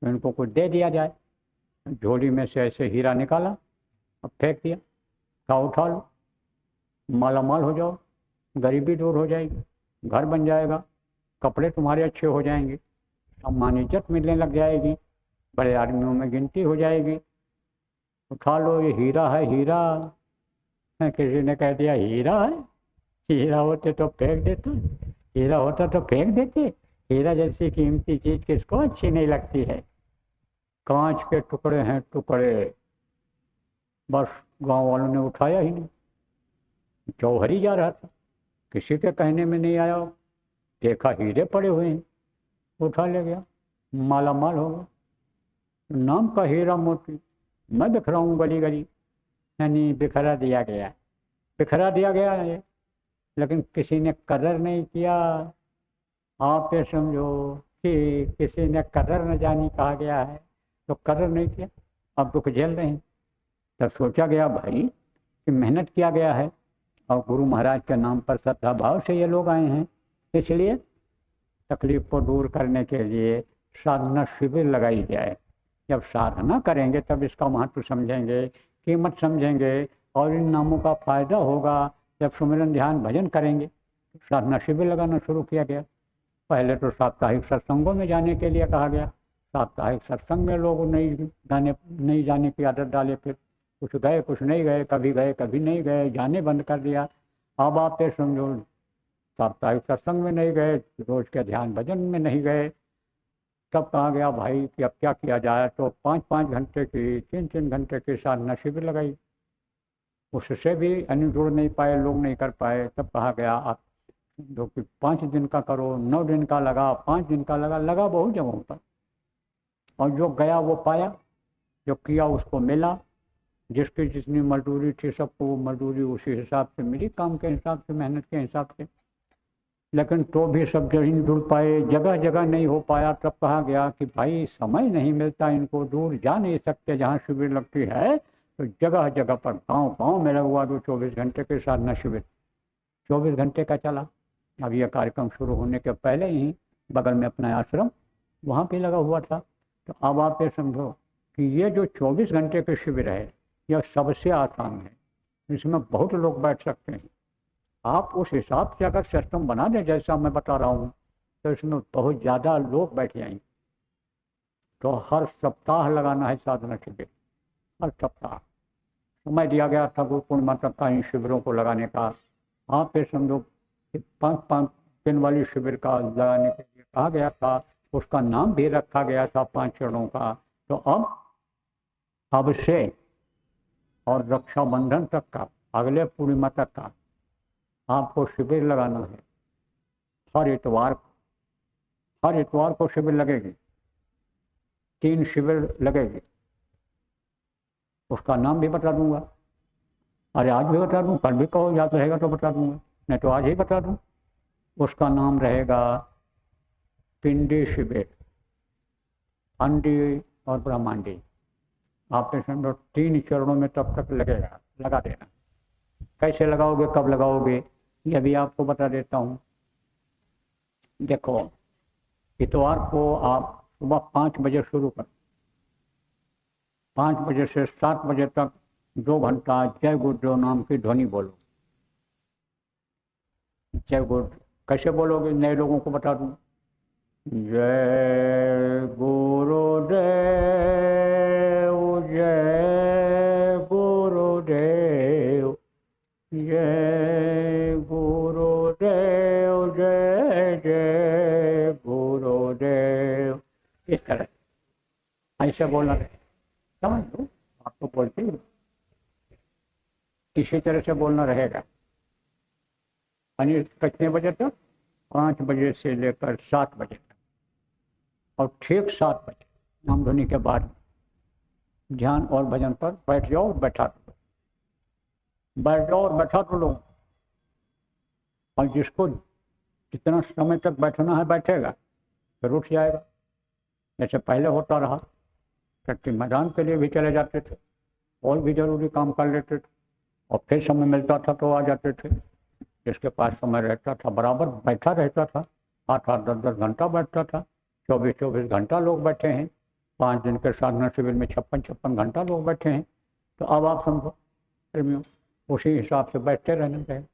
तो इनको कुछ दे दिया जाए। झोली में से ऐसे हीरा निकाला, अब फेंक दिया, का उठा लो, माला माल हो जाओ, गरीबी दूर हो जाएगी, घर बन जाएगा, कपड़े तुम्हारे अच्छे हो जाएंगे, सम्मान इज्जत मिलने लग जाएगी, बड़े आदमियों में गिनती हो जाएगी। उठा लो, ये हीरा है, हीरा है। किसी ने कह दिया हीरा है, हीरा होते तो फेंक देते, हीरा होता तो फेंक देते। हीरा जैसी कीमती चीज किसको अच्छी नहीं लगती है। कांच के टुकड़े हैं टुकड़े, बस गांव वालों ने उठाया ही नहीं। जौहरी जा रहा था, किसी के कहने में नहीं आया, देखा हीरे पड़े हुए हैं, उठा ले गया, माला माल हो गया। नाम का हीरा मोती मैं बिखराऊँ गली गली, यानी बिखरा दिया गया, बिखरा दिया गया है, लेकिन किसी ने कदर नहीं किया। आप ये समझो कि किसी ने कदर न जानी कहा गया है, तो कदर नहीं किया, अब दुख झेल रहे हैं। तब सोचा गया भाई कि मेहनत किया गया है, और गुरु महाराज के नाम पर श्रद्धा भाव से ये लोग आए हैं, इसलिए तकलीफ को दूर करने के लिए साधना शिविर लगाई जाए। जब साधना करेंगे तब इसका महत्व समझेंगे, कीमत समझेंगे, और इन नामों का फायदा होगा। जब सुमिरन ध्यान भजन करेंगे, साधना शिविर लगाना शुरू किया गया। पहले तो साप्ताहिक सत्संगों में जाने के लिए कहा गया, साप्ताहिक सत्संग में लोग नहीं जाने की आदत डाले, फिर कुछ गए कुछ नहीं गए, कभी नहीं गए, जाने बंद कर दिया। अब आप ये समझो साप्ताहिक सत्संग में नहीं गए, रोज के ध्यान भजन में नहीं गए, तब कहा गया भाई कि अब क्या किया जाए। तो 5-5 घंटे की, 3-3 घंटे की साधना शिविर लगाई। उससे भी अन्य जुड़ नहीं पाए, लोग नहीं कर पाए, तब कहा गया आप जो कि 5 दिन का करो, 9 दिन का लगा, 5 दिन का लगा बहुत जगहों पर। और जो गया वो पाया, जो किया उसको मिला, जिसकी जितनी मजदूरी थी सबको मजदूरी उसी हिसाब से मिली, काम के हिसाब से, मेहनत के हिसाब से। लेकिन तो भी सब नहीं जुड़ पाए, जगह जगह नहीं हो पाया। तब कहा गया कि भाई समय नहीं मिलता इनको, दूर जा नहीं सकते जहाँ शिविर लगती है, तो जगह जगह पर गांव गांव में लगवा दो 24 घंटे के साधना शिविर। 24 घंटे का चला। अब यह कार्यक्रम शुरू होने के पहले ही बगल में अपना आश्रम वहाँ पे लगा हुआ था। तो अब आप ये समझो कि ये जो 24 घंटे के शिविर है, यह सबसे आसान है, इसमें बहुत लोग बैठ सकते हैं। आप उस हिसाब से अगर सिस्टम बना दें जैसा मैं बता रहा हूँ, तो इसमें बहुत ज़्यादा लोग बैठ जाएंगे। तो हर सप्ताह लगाना है साधना शिविर, हर सप्ताह। समय दिया गया था गुरु पूर्णिमा तक का इन शिविरों को लगाने का। आप ये समझो कि 5-5 दिन वाली शिविर का लगाने के लिए कहा गया था, उसका नाम भी रखा गया था 5 चरणों का। तो अब से और रक्षाबंधन तक का, अगले पूर्णिमा तक का आपको शिविर लगाना है। हर इतवार को शिविर लगेगी, 3 शिविर लगेगी। उसका नाम भी बता दूंगा, अरे आज भी बता दूं, कल भी कहो याद रहेगा तो बता दूंगा, नहीं तो आज ही बता दूं। उसका नाम रहेगा पिंडी शिविर, अंडी और ब्रह्मांडी। आपने समझो 3 चरणों में तब तक लगेगा, लगा देना। कैसे लगाओगे, कब लगाओगे, यह भी आपको बता देता हूँ। देखो, इतवार को आप सुबह 5 बजे शुरू करो, 5 बजे से 7 बजे तक 2 घंटा जय गुरुदेव नाम की ध्वनि बोलो। जय गुरु कैसे बोलोगे, नए लोगों को बता दूं। जय गुरुदेव, जय गुरुदेव, जय गुरुदेव, जय जय गुरुदेव। इस तरह ऐसे बोलना रहे, समझ लो, आप तो बोलते ही इसी तरह से बोलना रहेगा। यानी कितने बजे तक? 5 बजे से लेकर 7 बजे तक, और ठीक 7 बजे नाम ध्वनि के बाद ध्यान और भजन पर बैठ जाओ और बैठा दो, बैठ जाओ और बैठा दो लोग। और जिसको जितना समय तक बैठना है बैठेगा, फिर उठ जाएगा। जैसे पहले होता रहा, कट्टी मैदान के लिए भी चले जाते थे, और भी जरूरी काम कर लेते थे, और फिर समय मिलता था तो आ जाते थे। जिसके पास समय रहता था बराबर बैठा रहता था, 8-8, 10-10 घंटा बैठता था। 24-24 घंटा लोग बैठे हैं। 5 दिन के साधना शिविर में 56-56 घंटा लोग बैठे हैं। तो अब आप समझो प्रेमियों, उसी हिसाब से बैठते रहना चाहिए।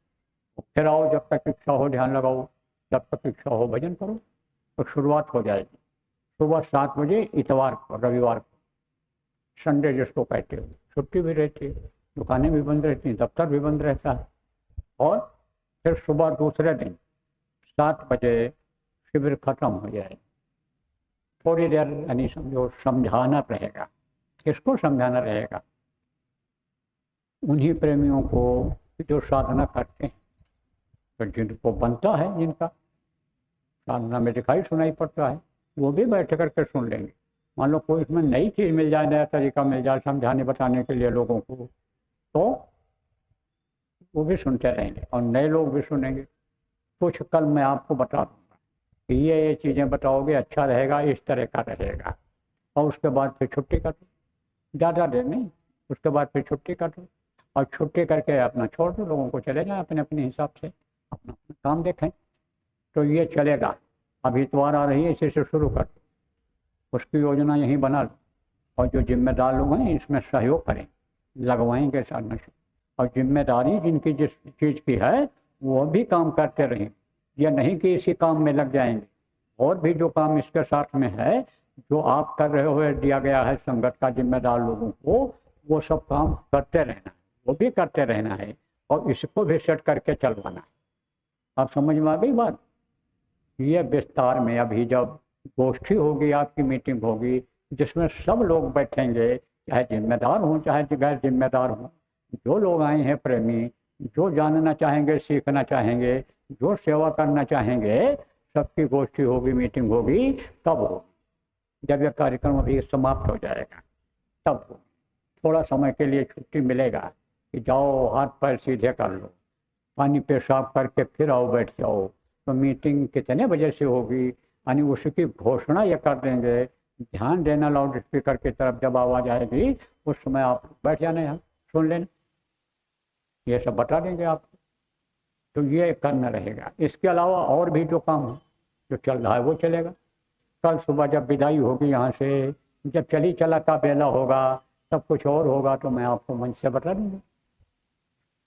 फिर आओ, जब तक इच्छा हो ध्यान लगाओ, जब तक इच्छा हो भजन करो, तो शुरुआत हो जाएगी। सुबह 7 बजे इतवार को, रविवार को, संडे जिसको कहते हो, छुट्टी भी रहती है, दुकानें भी बंद रहती हैं, दफ्तर भी बंद रहता है। और फिर सुबह दूसरे दिन 7 बजे शिविर खत्म हो जाए। थोड़ी देर यानी समझो समझाना रहेगा। किसको समझाना रहेगा? उन्हीं प्रेमियों को जो साधना करते हैं, तो जिनको बनता है, जिनका साधना में दिखाई सुनाई पड़ता है, वो भी बैठ करके सुन लेंगे। मान लो कोई इसमें नई चीज़ मिल जाए, नया तरीका मिल जाए समझाने बताने के लिए लोगों को, तो वो भी सुनते रहेंगे और नए लोग भी सुनेंगे। कुछ कल मैं आपको बता दूंगा कि ये चीज़ें बताओगे, अच्छा रहेगा, इस तरह का रहेगा। और उसके बाद फिर छुट्टी कर दो, ज़्यादा देर नहीं, उसके बाद फिर छुट्टी कर दो, और छुट्टी करके अपना छोड़ दो, लोगों को चले जाएं अपने अपने हिसाब से, अपना काम देखें। तो ये चलेगा। अब इतवार आ रही है, इसी से शुरू कर दो, उसकी योजना यहीं बना लो, और जो जिम्मेदार लोग हैं इसमें सहयोग करें, लगवाएंगे साधना से। और जिम्मेदारी जिनकी जिस चीज़ की है वो भी काम करते रहें, या नहीं कि इसी काम में लग जाएंगे। और भी जो काम इसके साथ में है, जो आप कर रहे हो, दिया गया है संगत का जिम्मेदार लोगों को, वो सब काम करते रहना है, वो भी करते रहना है, और इसको भी सेट करके चलवाना है। आप समझ में आ गई बात? ये विस्तार में अभी जब गोष्ठी होगी, आपकी मीटिंग होगी, जिसमें सब लोग बैठेंगे, चाहे जिम्मेदार हों चाहे गैर जिम्मेदार हों, जो लोग आए हैं प्रेमी, जो जानना चाहेंगे, सीखना चाहेंगे, जो सेवा करना चाहेंगे, सबकी गोष्ठी होगी, मीटिंग होगी। तब होगी जब यह कार्यक्रम अभी समाप्त हो जाएगा, तब होगी। थोड़ा समय के लिए छुट्टी मिलेगा कि जाओ हाथ पैर सीधे कर लो, पानी पेशाब करके फिर आओ, बैठ जाओ। तो मीटिंग कितने बजे से होगी, यानी उसकी घोषणा ये कर देंगे। ध्यान देना लाउड स्पीकर की तरफ, जब आवाज़ आएगी उस समय आप बैठ जाना, यहाँ सुन लेना, ये सब बता देंगे आपको। तो ये करना रहेगा। इसके अलावा और भी जो काम है, जो चल रहा है, वो चलेगा। कल सुबह जब विदाई होगी यहाँ से, जब चली चला का बेला होगा, तब कुछ और होगा तो मैं आपको मंच से बता दूँगा,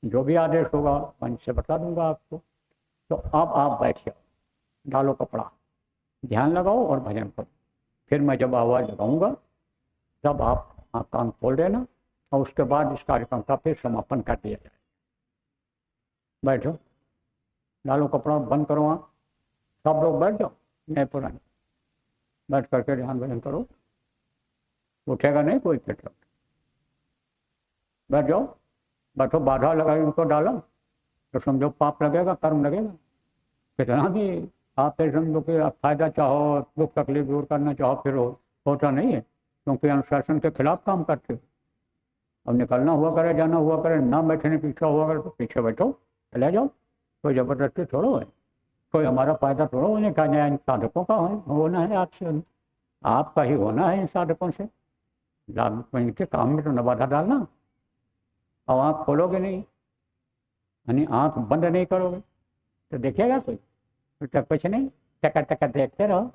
जो भी आदेश होगा मंच से बता दूंगा आपको। तो अब आप बैठ जाओ, डालो कपड़ा, ध्यान लगाओ और भजन करो। फिर मैं जब आवाज़ लगाऊंगा तब आप कान खोल देना, और उसके बाद इस कार्यक्रम का फिर समापन कर दिया जाए। बैठो, डालो कपड़ा, बंद करो आँख, सब लोग बैठ जाओ, नए पुराने बैठ करके ध्यान भजन करो। उठेगा नहीं कोई, फिर बैठ जाओ, बैठो। बाधा लगा उनको डालो तो समझो पाप लगेगा, कर्म लगेगा। कितना भी आप समझो कि आप फायदा चाहो, दुख तकलीफ दूर करना चाहो, फिर होता नहीं है, क्योंकि अनुशासन के खिलाफ काम करते हो। अब निकलना हुआ करे, जाना हुआ करे, ना बैठने की इच्छा हुआ करे, तो पीछे बैठो, चले जाओ। कोई ज़बरदस्ती थोड़ो है, कोई हमारा फायदा थोड़ो होने का, नया इन साधकों का होना है, आपसे आपका ही होना है इन साधकों से। इनके काम में तो न बाधा डालना। अब आँख खोलोगे नहीं, यानी आँख बंद नहीं करोगे, तो देखिएगा कोई, तो कुछ नहीं। चक्कर चक्कर देखते रहो,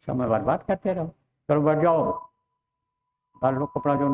समय बर्बाद करते रहो। चलो बैठ जाओ, डाल लो कपड़ा जो